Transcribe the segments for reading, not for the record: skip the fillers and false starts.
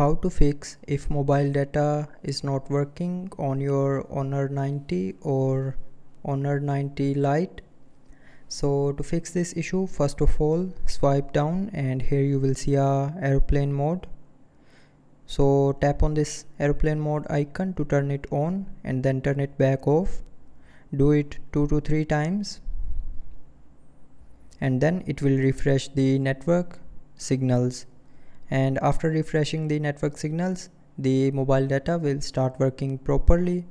How to fix if mobile data is not working on your Honor 90 or Honor 90 Lite. So to fix this issue, first of all swipe down and here you will see a airplane mode. So tap on this airplane mode icon to turn it on and then turn it back off. Do it 2 to 3 times and then it will refresh the network signals. And after refreshing the network signals, the mobile data will start working properly.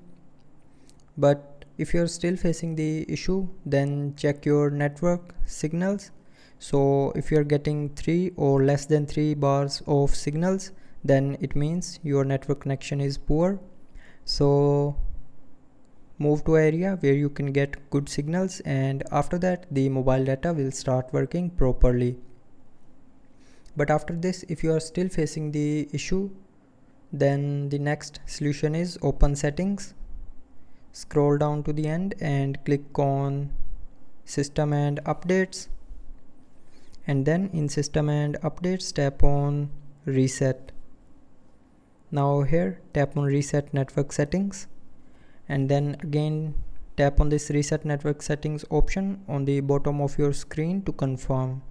But if you're still facing the issue, then check your network signals. So if you're getting 3 or less than 3 bars of signals, then it means your network connection is poor. So move to an area where you can get good signals, and after that the mobile data will start working properly. But after this, if you are still facing the issue, then the next solution is open settings. Scroll down to the end and click on system and updates, and then in system and updates tap on reset. Now here tap on reset network settings and then again tap on this reset network settings option on the bottom of your screen to confirm.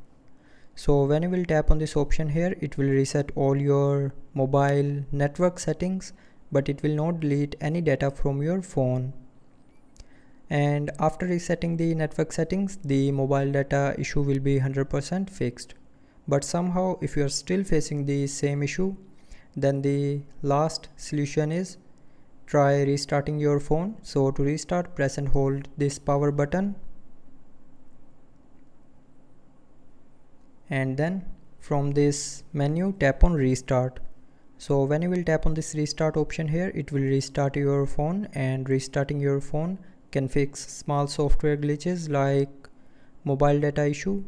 So when you will tap on this option here, it will reset all your mobile network settings, but it will not delete any data from your phone. And after resetting the network settings, the mobile data issue will be 100% fixed. But somehow if you are still facing the same issue, then the last solution is try restarting your phone. So to restart, press and hold this power button. And then from this menu tap on restart. So when you will tap on this restart option here, it will restart your phone, and restarting your phone can fix small software glitches like mobile data issue.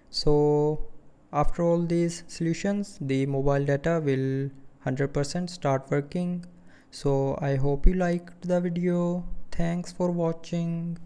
So after all these solutions, the mobile data will 100% start working. So I hope you liked the video. Thanks for watching.